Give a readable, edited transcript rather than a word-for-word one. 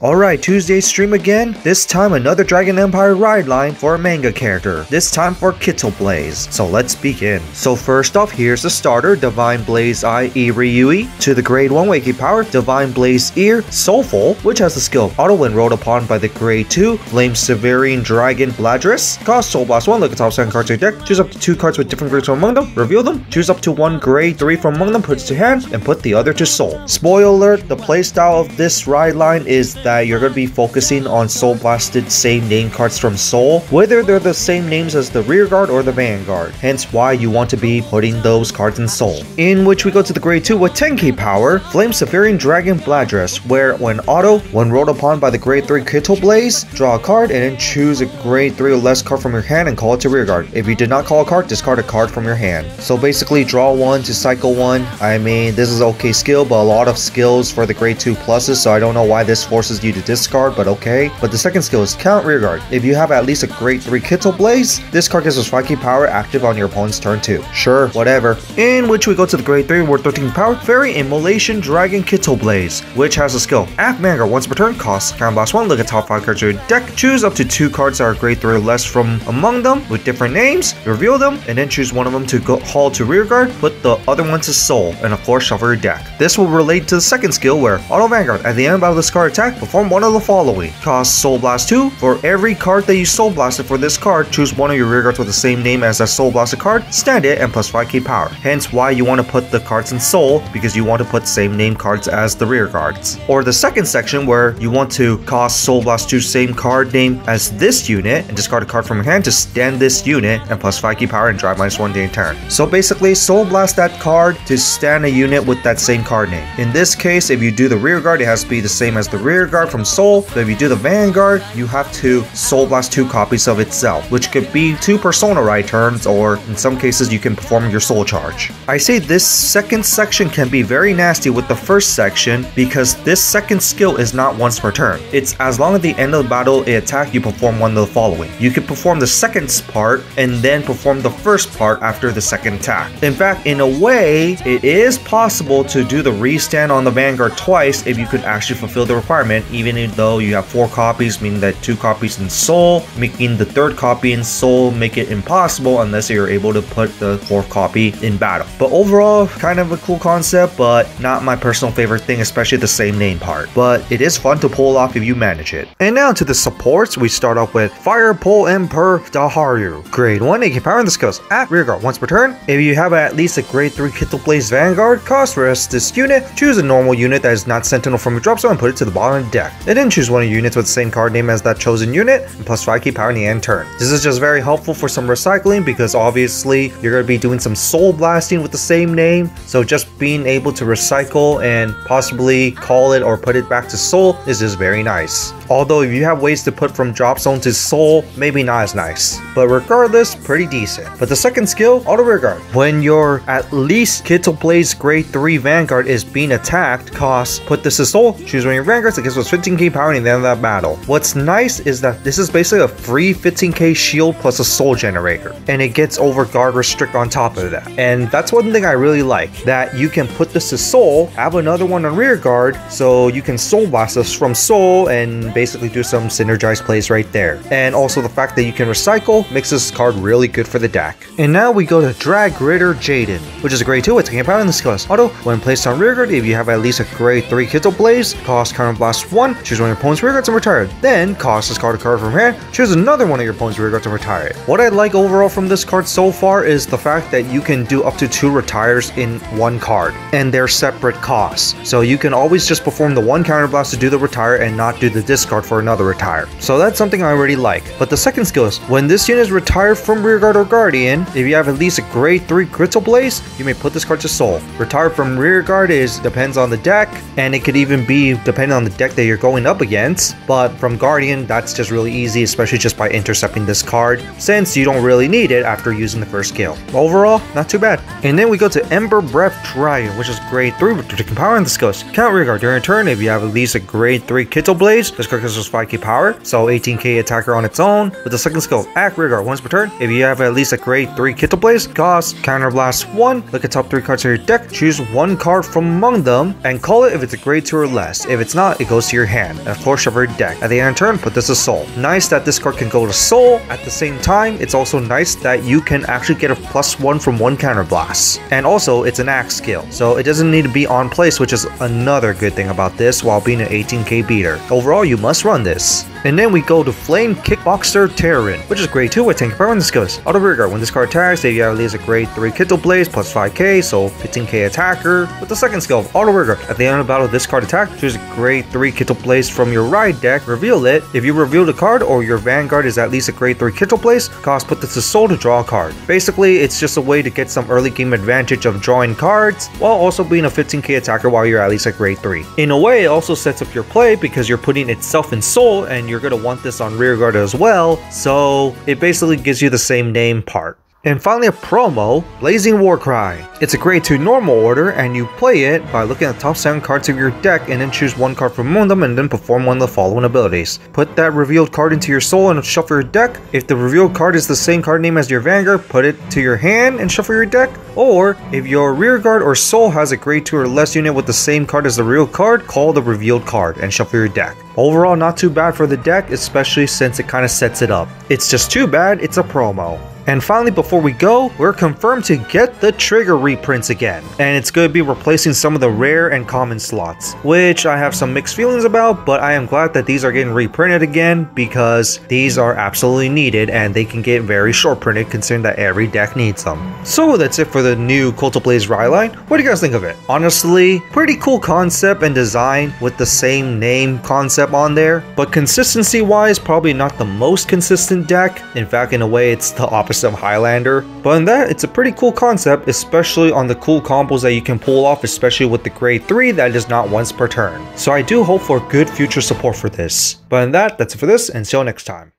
Alright, Tuesday stream again. This time another Dragon Empire ride line for a manga character. This time for Kotihblaze. So let's begin. So first off, here's the starter, Divine Blaze Eye Ryui. To the grade 1 Wiki power, Divine Blaze Ear Soulful, which has the skill Auto when rolled upon by the grade 2 Flame Severian Dragon Bladress. Cost Soul Blast 1, look at top 7 cards to your deck, choose up to 2 cards with different grades from among them, reveal them, choose up to 1 grade 3 from among them, put it to hand, and put the other to soul. Spoiler alert, the playstyle of this ride line is that you're going to be focusing on Soul Blasted same name cards from Soul, whether they're the same names as the Rearguard or the Vanguard, hence why you want to be putting those cards in Soul. In which we go to the grade 2 with 10k power, Flame Severian Dragon Bladress, where when rolled upon by the grade 3 Kotihblaze, draw a card and then choose a grade 3 or less card from your hand and call it to Rearguard. If you did not call a card, discard a card from your hand. So basically draw 1 to cycle 1. I mean, this is okay skill, but a lot of skills for the grade 2 pluses, so I don't know why this forces you to discard, but okay. But the second skill is Count Rearguard. If you have at least a grade 3 Kotihblaze, this card gets a 5k power active on your opponent's turn 2. Sure, whatever. In which we go to the grade 3 worth 13 power, Fairy Immolation Dragon Kotihblaze, which has a skill Act Vanguard once per turn, costs Counter Blast 1, look at top 5 cards of your deck, choose up to 2 cards that are grade 3 or less from among them with different names, reveal them, and then choose one of them to haul to Rearguard, put the other one to Soul, and of course shuffle your deck. This will relate to the second skill where Auto Vanguard, at the end of this card attack, perform one of the following. Cost Soul Blast 2. For every card that you Soul Blasted for this card, choose one of your Rearguards with the same name as that Soul Blasted card, stand it, and plus 5k power. Hence why you want to put the cards in Soul, because you want to put same name cards as the Rearguards. Or the second section where you want to cost Soul Blast 2 same card name as this unit, and discard a card from your hand to stand this unit, and plus 5k power and drive -1 day in turn. So basically, Soul Blast that card to stand a unit with that same card name. In this case, if you do the Rearguard, it has to be the same as the Rearguard from Soul, but if you do the Vanguard, you have to Soul Blast 2 copies of itself, which could be 2 Persona Ride turns, or in some cases you can perform your Soul Charge. I say this second section can be very nasty with the first section because this second skill is not once per turn. It's as long at the end of the battle it attack, you perform one of the following. You can perform the second part and then perform the first part after the second attack. In fact, in a way, it is possible to do the restand on the Vanguard twice if you could actually fulfill the requirement, even though you have 4 copies, meaning that 2 copies in Soul, making the 3rd copy in Soul make it impossible unless you're able to put the 4th copy in battle. But overall, kind of a cool concept, but not my personal favorite thing, especially the same name part. But it is fun to pull off if you manage it. And now to the supports, we start off with Fire Pole Emperor Daharu. Grade 1, AK power in the skills at Rearguard once per turn. If you have at least a grade 3 Kotihblaze Vanguard, cost rest this unit, choose a normal unit that is not Sentinel from your drop zone and put it to the bottom of the deck. And then choose one of your units with the same card name as that chosen unit, and plus 5k power in the end turn. This is just very helpful for some recycling because obviously you're going to be doing some Soul Blasting with the same name, so just being able to recycle and possibly call it or put it back to Soul is just very nice. Although if you have ways to put from drop zone to Soul, maybe not as nice, but regardless, pretty decent. But the second skill, Auto Rearguard. When your at least Kotihblaze grade 3 Vanguard is being attacked, cost put this to Soul, choose one of your Vanguards, it gives us 15k power in the end of that battle. What's nice is that this is basically a free 15k shield plus a Soul Generator, and it gets over guard restrict on top of that. And that's one thing I really like, that you can put this to Soul, have another one on Rearguard, so you can Soul Blast this from Soul and basically do some synergized plays right there. And also the fact that you can recycle makes this card really good for the deck. And now we go to Drag Ritter Jaden, which is a grade 2 with 10k power in the skills Auto. When placed on Rearguard, if you have at least a grade 3 Kotihblaze, cost Counter Blast 1, choose one of your opponent's Rearguards and retire it. Then cost discard a card from hand, choose another one of your opponent's Rearguards and retire it. What I like overall from this card so far is the fact that you can do up to 2 retires in one card, and they're separate costs. So you can always just perform the one Counter Blast to do the retire and not do the discard for another retire. So that's something I already like. But the second skill is, when this unit is retired from Rearguard or Guardian, if you have at least a grade 3 Kotihblaze, you may put this card to Soul. Retire from Rearguard depends on the deck, and it could even be depending on the deck that you're going up against, but from Guardian, that's just really easy, especially just by intercepting this card, since you don't really need it after using the first skill. Overall, not too bad. And then we go to Ember Breath Dragon, which is grade 3 with 13 power in the skills. Count Rearguard during turn. If you have at least a grade 3 Kotihblaze, this card gives us 5k power, so 18k attacker on its own. With the second skill, Act Rearguard once per turn. If you have at least a grade 3 Kotihblaze, cost Counter Blast 1, look at top 3 cards of your deck, choose one card from among them, and call it if it's a grade 2 or less. If it's not, it goes goes to your hand, and of course shuffle your deck. At the end of turn, put this to Soul. Nice that this card can go to Soul. At the same time, it's also nice that you can actually get a +1 from 1 counterblast. And also, it's an axe skill, so it doesn't need to be on place, which is another good thing about this while being an 18k beater. Overall, you must run this. And then we go to Flame Kickboxer Terin, which is grade 2 with 10 power when this goes. Auto rear guard, when this card attacks, if you at least a grade 3 Kotihblaze plus 5k, so 15k attacker. With the second skill of Auto rear guard, at the end of the battle, this card attack, choose a grade 3 Kotihblaze from your ride deck, reveal it. If you reveal the card or your Vanguard is at least a grade 3 Kotihblaze, cost put this to Soul to draw a card. Basically, it's just a way to get some early game advantage of drawing cards, while also being a 15k attacker while you're at least a grade 3. In a way, it also sets up your play because you're putting itself in Soul, and you're going to want this on rearguard as well, so it basically gives you the same name part. And finally a promo, Blazing Warcry. It's a grade 2 normal order, and you play it by looking at the top 7 cards of your deck and then choose 1 card from among them and then perform one of the following abilities. Put that revealed card into your Soul and shuffle your deck. If the revealed card is the same card name as your Vanguard, put it to your hand and shuffle your deck. Or, if your rearguard or Soul has a grade 2 or less unit with the same card as the real card, call the revealed card and shuffle your deck. Overall, not too bad for the deck, especially since it kind of sets it up. It's just too bad it's a promo. And finally, before we go, we're confirmed to get the trigger reprints again. And it's going to be replacing some of the rare and common slots, which I have some mixed feelings about, but I am glad that these are getting reprinted again because these are absolutely needed and they can get very short printed considering that every deck needs them. So that's it for the new Kotihblaze ride line. What do you guys think of it? Honestly, pretty cool concept and design with the same name concept on there, but consistency wise, probably not the most consistent deck. In fact, in a way, it's the opposite of Highlander, but in that, it's a pretty cool concept, especially on the cool combos that you can pull off, especially with the grade 3 that is not once per turn. So I do hope for good future support for this. But in that, that's it for this, and see you next time.